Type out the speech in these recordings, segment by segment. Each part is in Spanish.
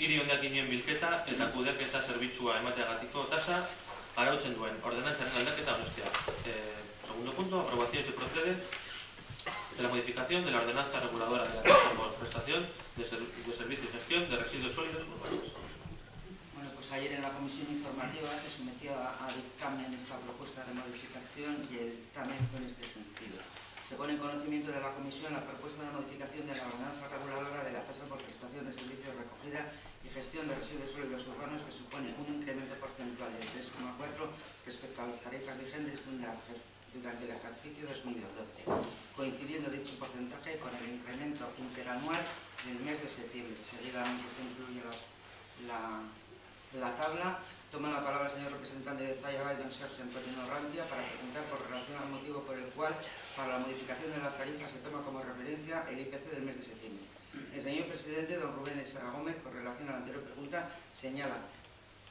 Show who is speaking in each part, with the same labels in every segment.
Speaker 1: hiri hondakinen bilketa eta kudeaketa zerbitzua emateagatiko tasa arautzen duen ordenantzaren aldaketa onestea. Segundo punto, aprobación se procede de la modificación de la ordenanza reguladora de la tasa por prestación de servicio y gestión de residuos sólidos urbanos.
Speaker 2: Bueno, pues ayer en la comisión informativa se sometió a dictamen esta propuesta de modificación y el dictamen fue en este sentido. Se pone en conocimiento de la comisión la propuesta de modificación de la ordenanza reguladora de la tasa por prestación de servicios de recogida y gestión de residuos sólidos urbanos, que supone un incremento porcentual del 3,4 respecto a las tarifas vigentes durante el ejercicio 2012, coincidiendo dicho porcentaje con el incremento interanual del mes de septiembre. Seguidamente se incluye la tabla. Toma la palabra el señor representante de Zalla Vall, don Sergio Antonio Rantia, para preguntar por relación al motivo por el cual para la modificación de las tarifas se toma como referencia el IPC del mes de septiembre. El señor presidente, don Rubén Esa Gómez, con relación a la anterior pregunta, señala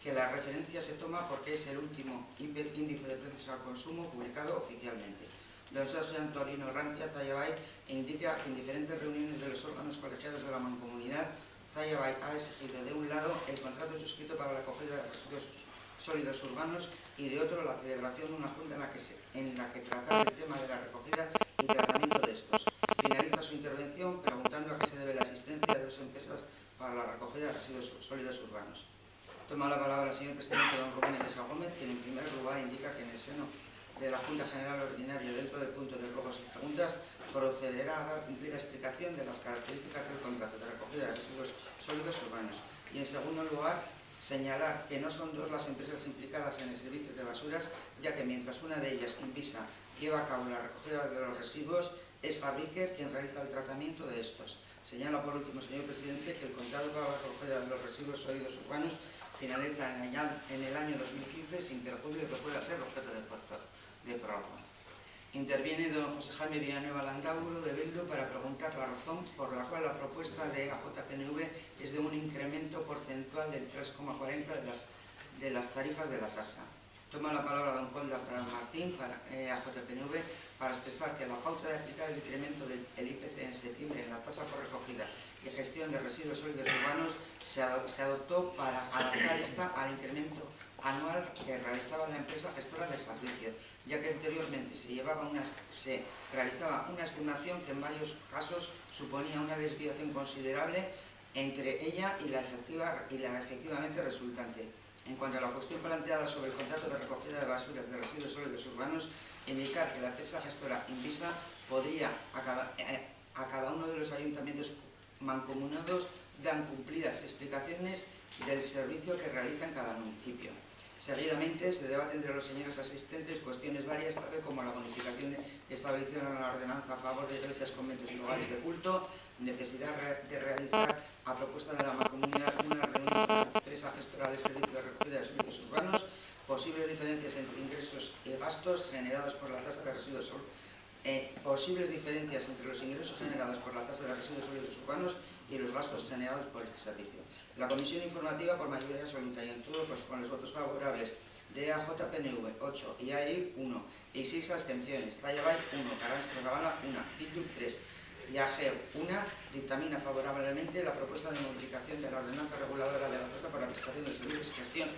Speaker 2: que la referencia se toma porque es el último índice de precios al consumo publicado oficialmente. Don Sergio Antonio Rantia, Zalla Vall, indica que en diferentes reuniones de los órganos colegiados de la mancomunidad, Zalla Vall ha exigido de un lado el contrato suscrito para la acogida de residuos sólidos urbanos y de otro la celebración de una junta en la que tratar el tema de la recogida y tratamiento de estos. Finaliza su intervención preguntando a qué se debe la asistencia de dos empresas para la recogida de residuos sólidos urbanos. Toma la palabra el señor presidente don Rubén Esa Gómez, quien en primer lugar indica que en el seno de la Junta General Ordinaria, dentro del punto de ruegos y preguntas, procederá a dar cumplida explicación de las características del contrato de recogida de residuos sólidos urbanos. Y en segundo lugar, señalar que no son dos las empresas implicadas en el servicio de basuras, ya que mientras una de ellas, Invisa, lleva a cabo la recogida de los residuos, es Fabriker quien realiza el tratamiento de estos. Señala por último, señor presidente, que el contrato para la recogida de los residuos sólidos urbanos finaliza en el año 2015 sin perjuicio que pueda ser objeto de prórroga. Interviene don José Jaime Villanueva Landaburu de Bildu para preguntar la razón por la cual la propuesta de AJPNV es de un incremento porcentual del 3,40 de las tarifas de la tasa. Toma la palabra don Juan Martín para AJPNV para expresar que la pauta de aplicar el incremento del IPC en septiembre en la tasa por recogida y gestión de residuos sólidos urbanos se adoptó para adaptar esta al incremento anual que realizaba la empresa gestora de servicios, ya que anteriormente se realizaba una estimación que en varios casos suponía una desviación considerable entre ella y la efectivamente resultante. En cuanto a la cuestión planteada sobre el contrato de recogida de basuras de residuos sólidos urbanos, indicar que la empresa gestora Invisa podría a cada uno de los ayuntamientos mancomunados dan cumplidas explicaciones del servicio que realiza en cada municipio. Seguidamente se debate entre los señores asistentes cuestiones varias, tales como la bonificación establecida en la ordenanza a favor de iglesias, conventos y lugares de culto, necesidad de realizar a propuesta de la mancomunidad una reunión con la empresa gestora de servicios de recogida de servicios urbanos, posibles diferencias entre ingresos y gastos generados por la tasa de residuos posibles diferencias entre los ingresos generados por la tasa de residuos sólidos urbanos y los gastos generados por este servicio. La comisión informativa por mayoría absoluta y en todo con los votos favorables de AJPNV 8 y AI 1 y 6 abstenciones, Zalla Vall 1, Carranza Rabala 1, Bildu 3 y AGEU 1, dictamina favorablemente la propuesta de modificación de la ordenanza reguladora de la tasa por la prestación de servicios y gestión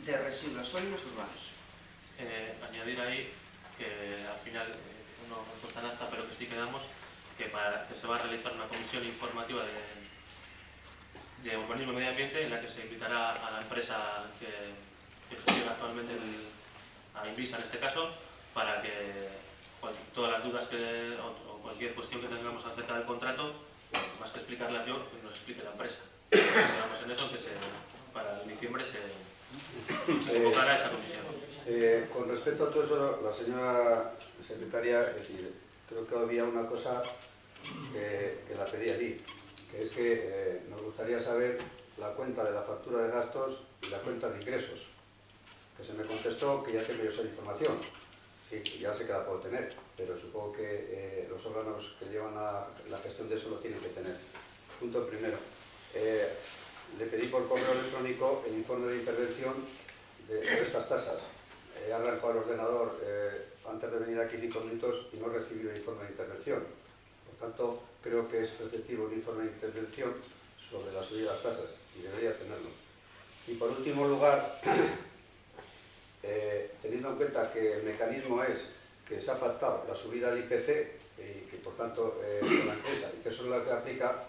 Speaker 2: de residuos sólidos urbanos.
Speaker 1: Añadir ahí que al final no consta en acta, pero que sí quedamos que se va a realizar una comisión informativa de urbanismo y medio ambiente en la que se invitará a la empresa que gestiona actualmente a Invisa en este caso, para que todas las dudas o cualquier cuestión que tengamos acerca del contrato, más que explicarlas yo, que nos explique la empresa. Quedamos en eso, que para el diciembre se convocará esa comisión.
Speaker 3: Con respecto a todo eso, la señora secretaria, es decir, creo que había una cosa que la pedí allí, que es que nos gustaría saber la cuenta de la factura de gastos y la cuenta de ingresos, que se me contestó que ya tengo yo esa información. Sí, ya sé que la puedo tener, pero supongo que los órganos que llevan la gestión de eso lo tienen que tener. Punto primero. Le pedí por correo electrónico el informe de intervención de estas tasas. He arrancado el ordenador antes de venir aquí 5 minutos y no he recibido el informe de intervención. Por tanto, creo que es preceptivo el informe de intervención sobre la subida de las tasas, y debería tenerlo. Y por último lugar, teniendo en cuenta que el mecanismo es que se ha pactado la subida del IPC y que por tanto con la empresa, y que eso es lo que aplica,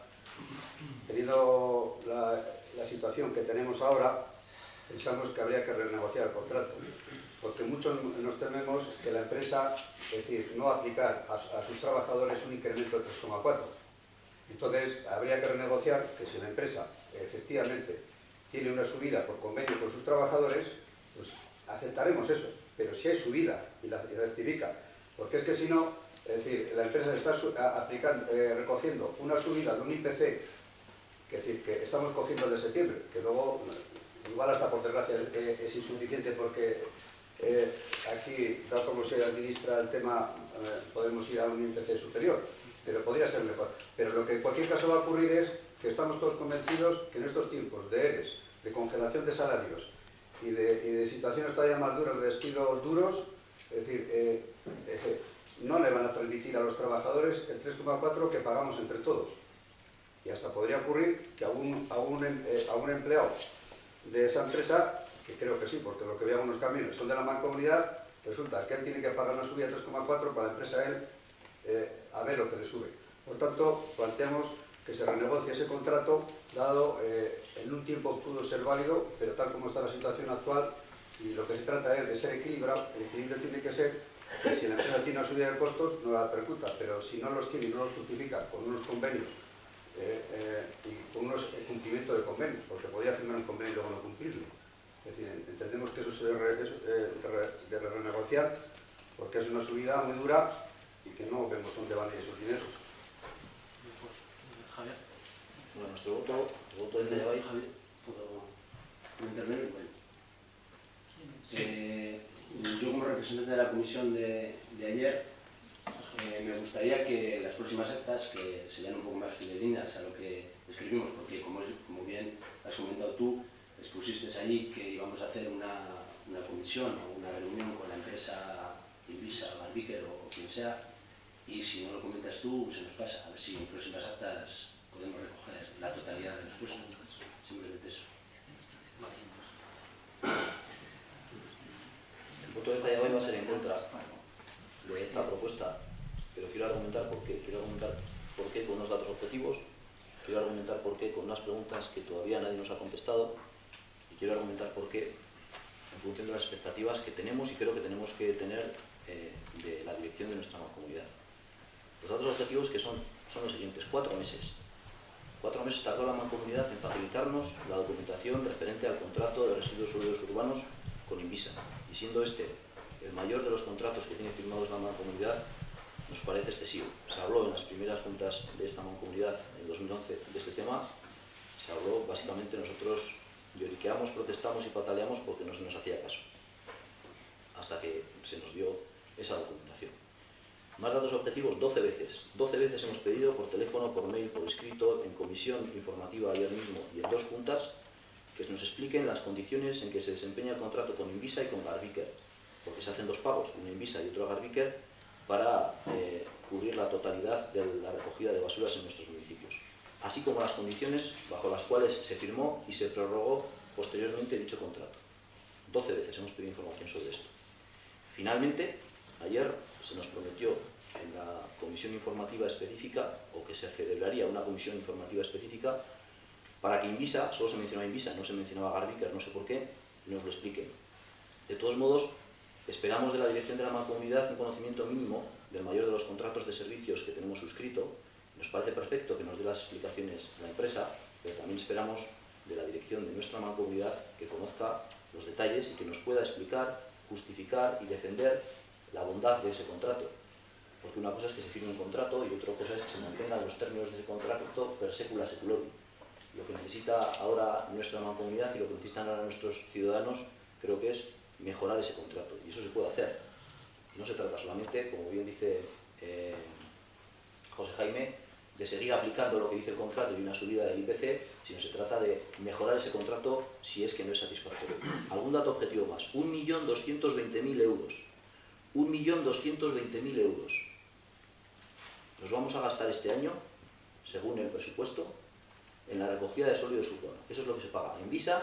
Speaker 3: teniendo la situación que tenemos ahora, pensamos que habría que renegociar el contrato, porque muchos nos tememos que la empresa, es decir, no aplicar a sus trabajadores un incremento de 3,4. Entonces, habría que renegociar que si la empresa efectivamente tiene una subida por convenio con sus trabajadores, pues aceptaremos eso, pero si hay subida y la rectifica, porque es que si no, es decir, la empresa está recogiendo una subida de un IPC, que es decir, que estamos cogiendo de septiembre, que luego, igual hasta por desgracia es insuficiente porque aquí, tal como se administra el tema, podemos ir a un IPC superior, pero podría ser mejor. Pero lo que en cualquier caso va a ocurrir es que estamos todos convencidos que en estos tiempos de ERES, de congelación de salarios y de situaciones todavía más duras, de despidos duros, es decir, no le van a transmitir a los trabajadores el 3,4 que pagamos entre todos. Y hasta podría ocurrir que a un empleado de esa empresa, que creo que sí, porque lo que veo en unos caminos son de la mancomunidad, resulta que él tiene que pagar una subida de 3,4 para la empresa a él a ver lo que le sube. Por tanto, planteamos que se renegocie ese contrato, dado en un tiempo pudo ser válido, pero tal como está la situación actual, y lo que se trata es de ser equilibrado. El equilibrio tiene que ser que si la empresa tiene una subida de costos, no la percuta, pero si no los tiene y no los justifica con unos convenios y con unos cumplimientos de convenios, porque podría firmar un convenio y luego no cumplirlo. Es decir, entendemos que eso se debe renegociar, porque es una subida muy dura y que no vemos dónde van esos dineros.
Speaker 1: Javier.
Speaker 4: Bueno, nuestro voto desde ahí, Javier, ¿puedo intervenir? Bueno.
Speaker 1: Sí.
Speaker 4: Yo como representante de la comisión de ayer, me gustaría que las próximas actas que sean un poco más fidedignas a lo que escribimos, porque como bien has comentado tú, expusiste allí que íbamos a hacer una comisión o una reunión con la empresa Invisa, Garbiker o quien sea, y si no lo comentas tú, se nos pasa. A ver si en próximas actas podemos recoger la totalidad de los puestos. Simplemente eso.
Speaker 5: El voto de hoy va a ser en contra de esta propuesta, pero quiero argumentar por qué. Quiero argumentar por qué con unos datos objetivos, quiero argumentar por qué con unas preguntas que todavía nadie nos ha contestado, y quiero argumentar por qué en función de las expectativas que tenemos y creo que tenemos que tener de la dirección de nuestra comunidad. Los datos objetivos que son los siguientes: 4 meses. 4 meses tardó la mancomunidad en facilitarnos la documentación referente al contrato de residuos sólidos urbanos con Invisa. Y siendo este el mayor de los contratos que tiene firmados la mancomunidad, nos parece excesivo. Se habló en las primeras juntas de esta mancomunidad en 2011 de este tema. Se habló, básicamente, nosotros lloriqueamos, protestamos y pataleamos porque no se nos hacía caso, hasta que se nos dio esa documentación. Más datos objetivos: 12 veces. 12 veces hemos pedido por teléfono, por mail, por escrito, en comisión informativa ayer mismo y en 2 juntas, que nos expliquen las condiciones en que se desempeña el contrato con Invisa y con Garbiker, porque se hacen 2 pagos, uno a Invisa y otro a Garbiker, para cubrir la totalidad de la recogida de basuras en nuestros municipios, así como las condiciones bajo las cuales se firmó y se prorrogó posteriormente dicho contrato. 12 veces hemos pedido información sobre esto. Finalmente, ayer se nos prometió en la comisión informativa específica, o que se celebraría una comisión informativa específica, para que Invisa, solo se mencionaba Invisa, no se mencionaba Garbiker, no sé por qué, nos lo expliquen. De todos modos, esperamos de la dirección de la mancomunidad un conocimiento mínimo del mayor de los contratos de servicios que tenemos suscrito. Nos parece perfecto que nos dé las explicaciones la empresa, pero también esperamos de la dirección de nuestra mancomunidad que conozca los detalles y que nos pueda explicar, justificar y defender la bondad de ese contrato. Porque una cosa es que se firme un contrato y otra cosa es que se mantengan los términos de ese contrato per secula seculorum. Lo que necesita ahora nuestra mancomunidad y lo que necesitan ahora nuestros ciudadanos, creo que es mejorar ese contrato, y eso se puede hacer. No se trata solamente, como bien dice José Jaime, de seguir aplicando lo que dice el contrato y una subida del IPC, sino se trata de mejorar ese contrato si es que no es satisfactorio. Algún dato objetivo más: 1.220.000 euros. 1.220.000 euros. Nos vamos a gastar este año, según el presupuesto, en la recogida de sólidos urbanos. Eso es lo que se paga a Envisa,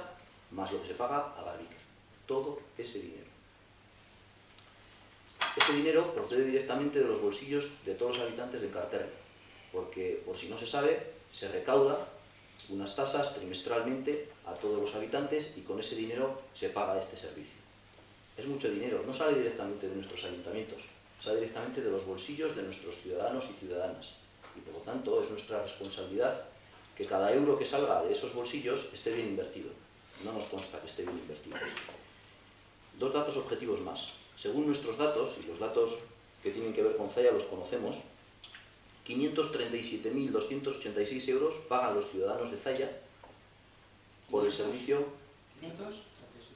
Speaker 5: más lo que se paga a Garbiker. Todo ese dinero. Ese dinero procede directamente de los bolsillos de todos los habitantes de Enkarterri, porque, por si no se sabe, se recauda unas tasas trimestralmente a todos los habitantes y con ese dinero se paga este servicio. Es mucho dinero, no sale directamente de nuestros ayuntamientos, sale directamente de los bolsillos de nuestros ciudadanos y ciudadanas. Y por lo tanto es nuestra responsabilidad que cada euro que salga de esos bolsillos esté bien invertido. No nos consta que esté bien invertido. Dos datos objetivos más. Según nuestros datos, y los datos que tienen que ver con Zalla los conocemos, 537.286 euros pagan los ciudadanos de Zalla por el servicio.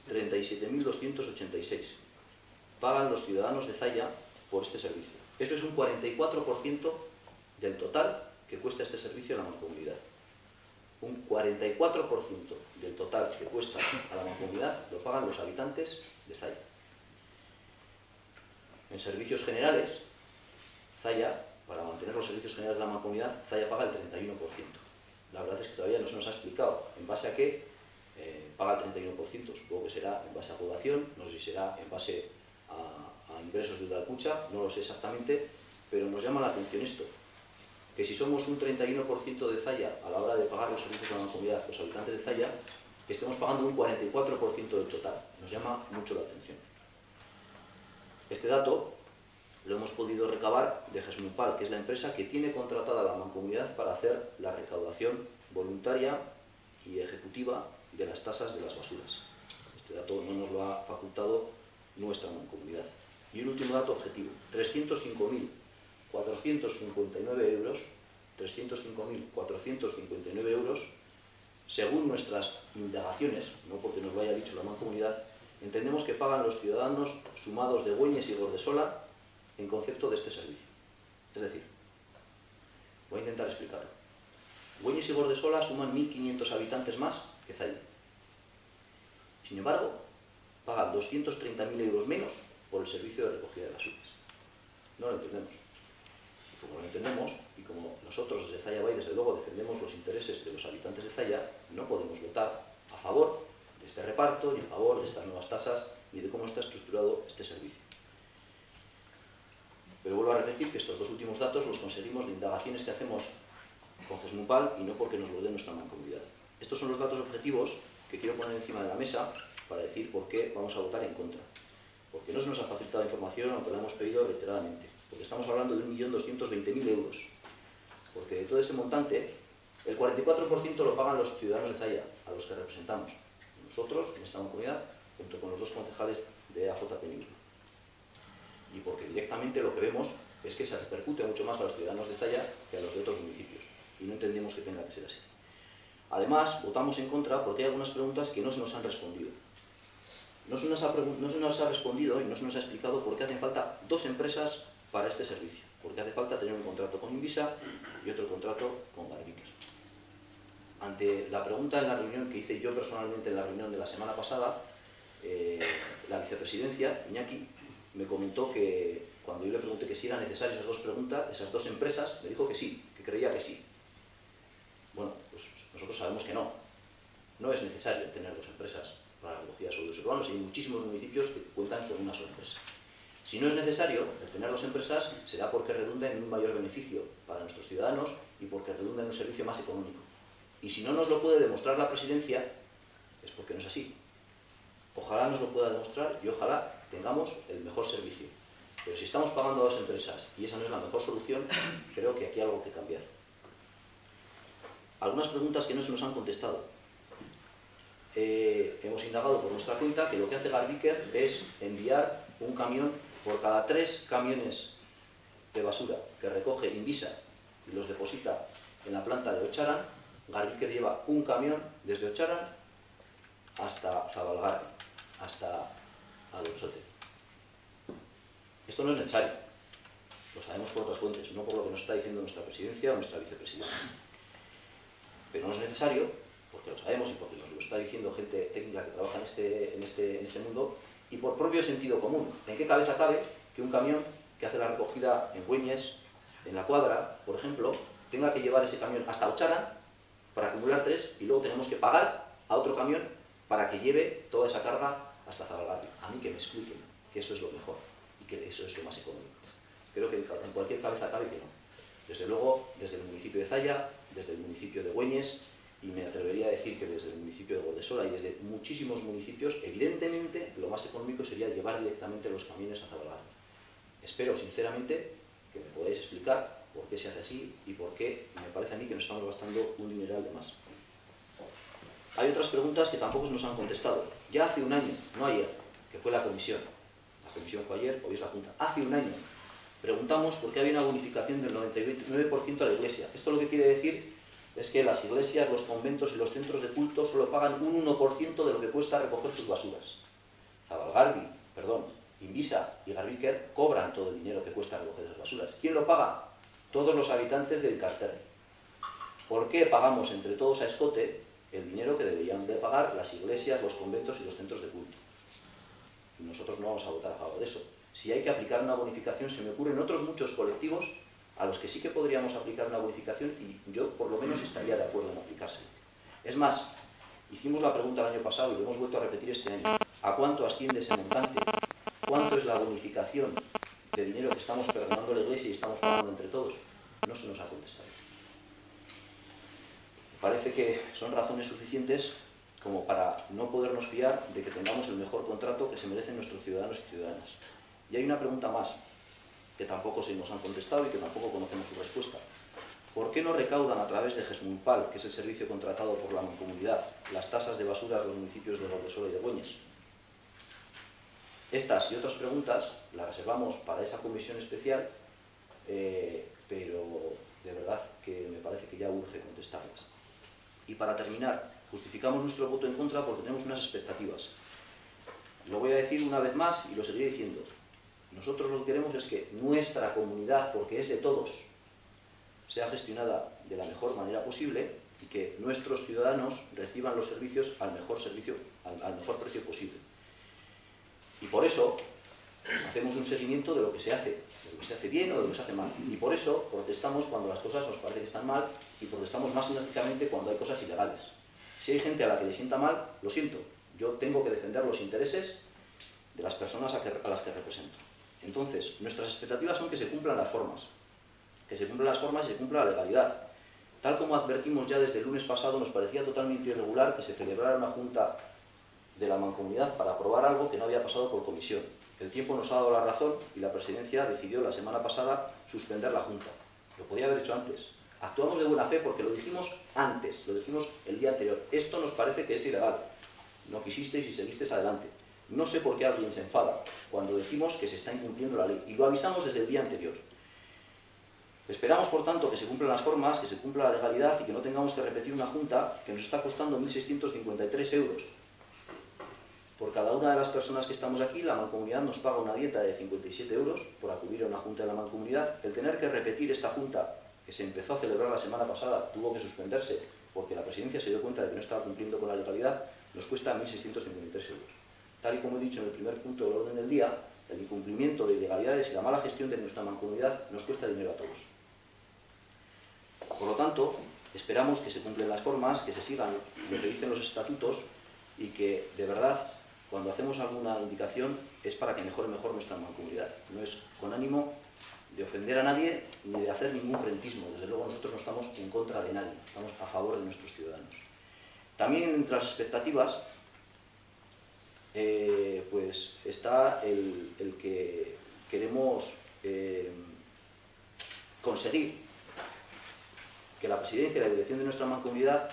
Speaker 5: 37.286 pagan los ciudadanos de Zalla por este servicio. Eso es un 44% del total que cuesta este servicio a la mancomunidad. Un 44% del total que cuesta a la mancomunidad lo pagan los habitantes de Zalla. En servicios generales, Zalla, para mantener los servicios generales de la mancomunidad, Zalla paga el 31%. La verdad es que todavía no se nos ha explicado en base a qué paga el 31%. Supongo que será en base a población, no sé si será en base a ingresos de Udalkutxa, no lo sé exactamente, pero nos llama la atención esto, que si somos un 31% de Zalla a la hora de pagar los servicios de la mancomunidad, los habitantes de Zalla, que estemos pagando un 44% del total. Nos llama mucho la atención. Este dato lo hemos podido recabar de Gesmunpal, que es la empresa que tiene contratada a la mancomunidad para hacer la recaudación voluntaria y ejecutiva de las tasas de las basuras. Este dato no nos lo ha facultado nuestra mancomunidad. Y un último dato objetivo, 305.459 euros, 305.459 euros, según nuestras indagaciones, no porque nos lo haya dicho la mancomunidad, entendemos que pagan los ciudadanos sumados de Güeñes y Gordesola en concepto de este servicio. Es decir, voy a intentar explicarlo. Güeñes y Gordesola suman 1.500 habitantes más que Zalla. Sin embargo, pagan 230.000 euros menos por el servicio de recogida de basuras. No lo entendemos. Y como lo entendemos, y como nosotros desde Zalla Bay, desde luego, defendemos los intereses de los habitantes de Zalla, no podemos votar a favor de este reparto, ni a favor de estas nuevas tasas, ni de cómo está estructurado este servicio. Pero vuelvo a repetir que estos dos últimos datos los conseguimos de indagaciones que hacemos con Gesmunpal y no porque nos lo dé nuestra mancomunidad. Estos son los datos objetivos que quiero poner encima de la mesa para decir por qué vamos a votar en contra. Porque no se nos ha facilitado información, aunque la hemos pedido reiteradamente. Porque estamos hablando de 1.220.000 euros. Porque de todo ese montante, el 44% lo pagan los ciudadanos de Zalla, a los que representamos. Nosotros, en esta mancomunidad, junto con los dos concejales de AJP Misma. Y porque directamente lo que vemos es que se repercute mucho más a los ciudadanos de Zalla que a los de otros municipios. Y no entendemos que tenga que ser así. Además, votamos en contra porque hay algunas preguntas que no se nos han respondido. No se nos ha respondido y no se nos ha explicado por qué hacen falta dos empresas para este servicio. Porque hace falta tener un contrato con Envisa y otro contrato con Garbiker. Ante la pregunta en la reunión que hice yo personalmente en la reunión de la semana pasada, la vicepresidencia, Iñaki, me comentó que cuando yo le pregunté que si eran necesarias esas dos empresas, me dijo que sí, que creía que sí. Bueno, pues nosotros sabemos que no. No es necesario tener dos empresas para la recogida de sólidos urbanos y hay muchísimos municipios que cuentan con una sola empresa. Si no es necesario el tener dos empresas, será porque redunda en un mayor beneficio para nuestros ciudadanos y porque redunda en un servicio más económico. Y si no nos lo puede demostrar la presidencia, es porque no es así. Ojalá nos lo pueda demostrar y ojalá tengamos el mejor servicio. Pero si estamos pagando a dos empresas y esa no es la mejor solución, creo que aquí hay algo que cambiar. Algunas preguntas que no se nos han contestado. Hemos indagado por nuestra cuenta que lo que hace Garbiker es enviar un camión por cada 3 camiones de basura que recoge Envisa y los deposita en la planta de Otxaran. Garbiker lleva un camión desde Otxaran hasta Zabalgarbi, hasta Alonsote. Esto no es necesario, lo sabemos por otras fuentes, no por lo que nos está diciendo nuestra presidencia o nuestra vicepresidenta. Pero no es necesario, porque lo sabemos y porque nos lo está diciendo gente técnica que trabaja en este mundo, y por propio sentido común. ¿En qué cabeza cabe que un camión que hace la recogida en Güeñes, en La Cuadra, por ejemplo, tenga que llevar ese camión hasta Otxaran para acumular 3 y luego tenemos que pagar a otro camión para que lleve toda esa carga hasta Zabalgarbi. A mí que me expliquen que eso es lo mejor y que eso es lo más económico. Creo que en cualquier cabeza cabe que no. Desde luego, desde el municipio de Zalla, desde el municipio de Güeñes, y me atrevería a decir que desde el municipio de Gordesola y desde muchísimos municipios, evidentemente lo más económico sería llevar directamente los camiones a Zabalgarbi. Espero sinceramente que me podáis explicar por qué se hace así y por qué me parece a mí que nos estamos gastando un dineral de más. Hay otras preguntas que tampoco nos han contestado. Ya hace un año, no ayer, que fue la comisión fue ayer, hoy es la Junta, hace un año preguntamos por qué había una bonificación del 99% a la Iglesia. Esto lo que quiere decir es que las iglesias, los conventos y los centros de culto solo pagan un 1% de lo que cuesta recoger sus basuras. Zabalgarbi, Invisa y Garbiker cobran todo el dinero que cuesta recoger las basuras. ¿Quién lo paga? Todos los habitantes del Carterre. ¿Por qué pagamos entre todos a escote el dinero que deberían de pagar las iglesias, los conventos y los centros de culto? Y nosotros no vamos a votar a favor de eso. Si hay que aplicar una bonificación, se me ocurren otros muchos colectivos a los que sí que podríamos aplicar una bonificación y yo por lo menos estaría de acuerdo en aplicársela. Es más, hicimos la pregunta el año pasado y lo hemos vuelto a repetir este año. ¿A cuánto asciende ese montante? ¿Cuánto es la bonificación de dinero que estamos perdonando a la Iglesia y estamos pagando entre todos? No se nos ha contestado. Me parece que son razones suficientes como para no podernos fiar de que tengamos el mejor contrato que se merecen nuestros ciudadanos y ciudadanas. Y hay una pregunta más, que tampoco se nos han contestado y que tampoco conocemos su respuesta. ¿Por qué no recaudan a través de Gesmunpal, que es el servicio contratado por la Mancomunidad, las tasas de basura de los municipios de Gordesola y de Güeñes? Estas y otras preguntas las reservamos para esa comisión especial, pero de verdad que me parece que ya urge contestarlas. Y para terminar, justificamos nuestro voto en contra porque tenemos unas expectativas. Lo voy a decir una vez más y lo seguiré diciendo. Nosotros lo que queremos es que nuestra comunidad, porque es de todos, sea gestionada de la mejor manera posible y que nuestros ciudadanos reciban los servicios al mejor precio posible. Y por eso hacemos un seguimiento de lo que se hace bien o de lo que se hace mal. Y por eso protestamos cuando las cosas nos parece que están mal y protestamos más enérgicamente cuando hay cosas ilegales. Si hay gente a la que le sienta mal, lo siento. Yo tengo que defender los intereses de las personas a las que represento. Entonces, nuestras expectativas son que se cumplan las formas. Que se cumplan las formas y se cumpla la legalidad. Tal como advertimos ya desde el lunes pasado, nos parecía totalmente irregular que se celebrara una junta de la Mancomunidad para aprobar algo que no había pasado por comisión. El tiempo nos ha dado la razón y la Presidencia decidió la semana pasada suspender la junta. Lo podía haber hecho antes. Actuamos de buena fe porque lo dijimos antes, lo dijimos el día anterior. Esto nos parece que es ilegal. No quisisteis y seguisteis adelante. No sé por qué alguien se enfada cuando decimos que se está incumpliendo la ley. Y lo avisamos desde el día anterior. Esperamos, por tanto, que se cumplan las formas, que se cumpla la legalidad y que no tengamos que repetir una junta que nos está costando 1.653 euros. Por cada una de las personas que estamos aquí, la Mancomunidad nos paga una dieta de 57 euros por acudir a una junta de la Mancomunidad. El tener que repetir esta junta, que se empezó a celebrar la semana pasada, tuvo que suspenderse porque la Presidencia se dio cuenta de que no estaba cumpliendo con la legalidad, nos cuesta 1.653 euros. Tal y como he dicho en el primer punto del orden del día, el incumplimiento de ilegalidades y la mala gestión de nuestra Mancomunidad nos cuesta dinero a todos. Por lo tanto, esperamos que se cumplan las formas, que se sigan lo que dicen los estatutos y que, de verdad, cuando hacemos alguna indicación es para que mejore mejor nuestra Mancomunidad. No es con ánimo de ofender a nadie ni de hacer ningún frentismo. Desde luego nosotros no estamos en contra de nadie, estamos a favor de nuestros ciudadanos. También entre las expectativas pues está el que queremos conseguir que la Presidencia y la dirección de nuestra Mancomunidad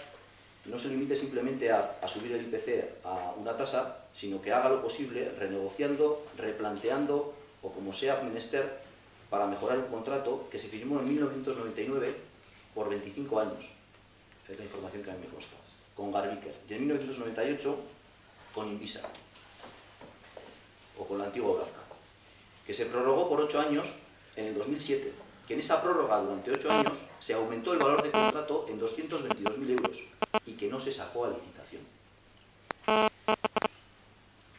Speaker 5: no se limite simplemente a subir el IPC a una tasa, sino que haga lo posible renegociando, replanteando o como sea menester para mejorar un contrato que se firmó en 1999 por 25 años, es la información que a mí me consta, con Garbiker, y en 1998 con Invisa, o con la antigua Brazca, que se prorrogó por 8 años en el 2007, que en esa prórroga durante 8 años se aumentó el valor de contrato en 222.000 euros y que no se sacó a licitación.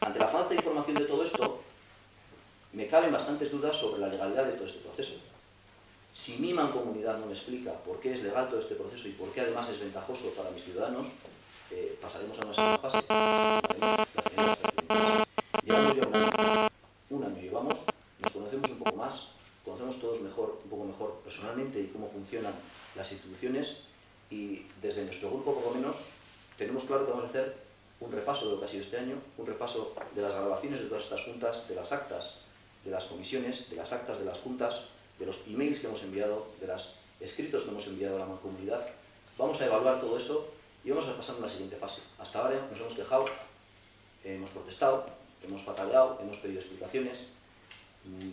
Speaker 5: Ante la falta de información de todo esto, me caben bastantes dudas sobre la legalidad de todo este proceso. Si mi mancomunidad no me explica por qué es legal todo este proceso y por qué además es ventajoso para mis ciudadanos, pasaremos a una segunda fase. Llevamos ya un año llevamos, nos conocemos un poco más, conocemos todos mejor, un poco mejor personalmente y cómo funcionan las instituciones, y desde nuestro grupo, por lo menos, tenemos claro que vamos a hacer un repaso de lo que ha sido este año, un repaso de las grabaciones de todas estas juntas, de las actas de las comisiones, de las actas de las juntas, de los emails que hemos enviado, de los escritos que hemos enviado a la mancomunidad. Vamos a evaluar todo eso y vamos a pasar a la siguiente fase. Hasta ahora nos hemos quejado, hemos protestado, hemos pataleado, hemos pedido explicaciones.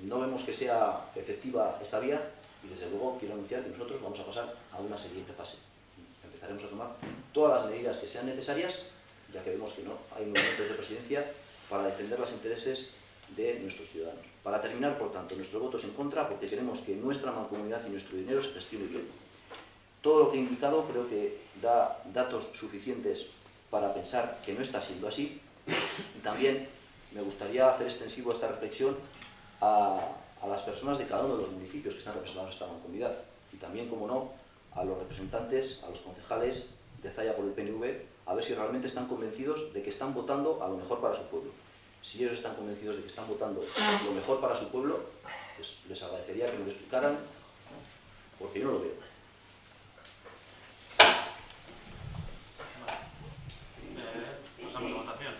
Speaker 5: No vemos que sea efectiva esta vía y desde luego quiero anunciar que nosotros vamos a pasar a una siguiente fase. Empezaremos a tomar todas las medidas que sean necesarias, ya que vemos que no hay movimientos de presidencia para defender los intereses de nuestros ciudadanos. Para terminar, por tanto, nuestro voto es en contra porque queremos que nuestra mancomunidad y nuestro dinero se gestione bien. Todo lo que he indicado creo que da datos suficientes para pensar que no está siendo así, y también me gustaría hacer extensivo esta reflexión a las personas de cada uno de los municipios que están representados en esta mancomunidad, y también, como no, a los representantes, a los concejales de Zalla por el PNV, a ver si realmente están convencidos de que están votando a lo mejor para su pueblo. Si ellos están convencidos de que están votando lo mejor para su pueblo, pues les agradecería que me lo explicaran, porque yo no lo veo.
Speaker 1: Pasamos a votación.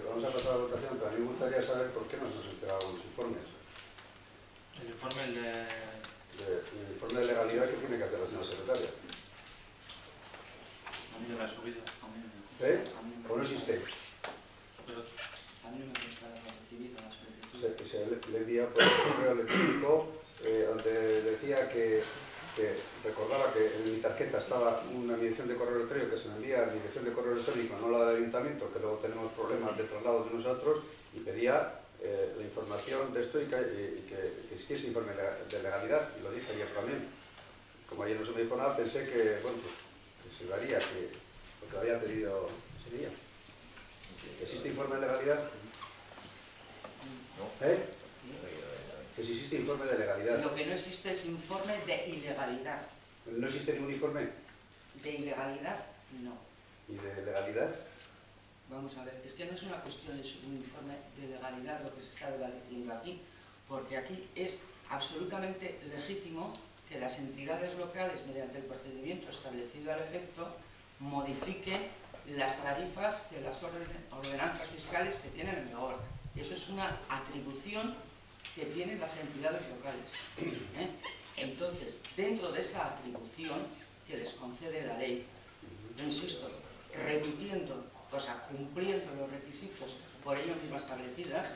Speaker 3: Vamos a pasar a la votación, pero a mí me gustaría saber por qué no se nos entregaron los informes.
Speaker 1: El informe,
Speaker 3: El informe de legalidad que tiene que hacer la señora secretaria.
Speaker 1: de la subida.
Speaker 3: ¿O no existe?
Speaker 1: Pero,
Speaker 2: A mí no me consta la recibida la solicitud.
Speaker 3: Se le envía por el correo electrónico donde decía que recordaba que en mi tarjeta estaba una dirección de correo electrónico que se me envía a dirección de correo electrónico, no la del ayuntamiento, que luego tenemos problemas de traslado de nosotros, y pedía la información de esto y que existiese informe de legalidad, y lo dije ayer también. Como ayer no se me dijo nada, pensé que, bueno, pues, que se daría que lo que había pedido sería. ¿Existe informe de legalidad? Que si existe informe de legalidad.
Speaker 2: Lo que no existe es informe de ilegalidad.
Speaker 3: ¿No existe ningún informe?
Speaker 2: De ilegalidad, no.
Speaker 3: ¿Y de legalidad?
Speaker 2: Vamos a ver, es que no es una cuestión de un informe de legalidad lo que se está debatiendo aquí, porque aquí es absolutamente legítimo que las entidades locales, mediante el procedimiento establecido al efecto, modifiquen las tarifas de las ordenanzas fiscales que tienen en vigor. Eso es una atribución que tienen las entidades locales. Entonces, dentro de esa atribución que les concede la ley, yo insisto, repitiendo, o sea, cumpliendo los requisitos por ellos mismos establecidas,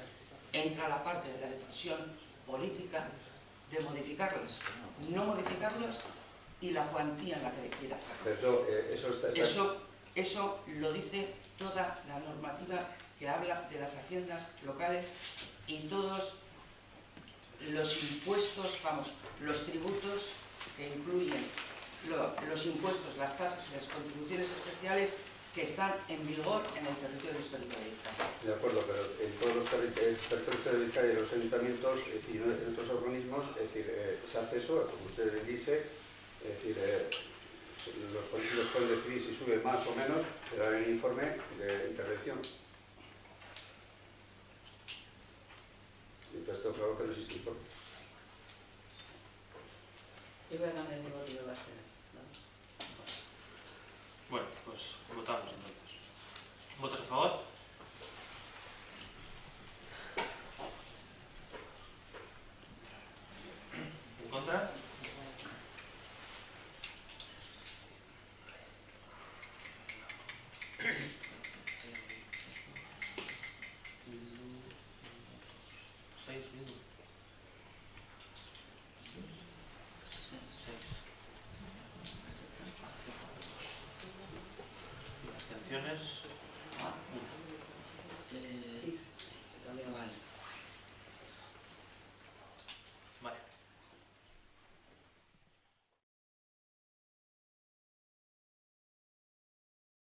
Speaker 2: entra la parte de la decisión política de modificarlas, no modificarlas y la cuantía en la que quiera hacerlo.
Speaker 3: Pero
Speaker 2: Eso lo dice toda la normativa que habla de las haciendas locales y todos los impuestos, vamos, los tributos que incluyen los impuestos, las tasas y las contribuciones especiales que están en vigor en el territorio histórico de Vizcaya.
Speaker 3: De acuerdo, pero en todos los territorios de Vizcaya y los ayuntamientos, es decir, en otros organismos, es decir, se hace eso, como usted dice, es decir, los políticos pueden decidir si sube más o menos, pero hay un informe de intervención. Y pues esto claro que no existe informe.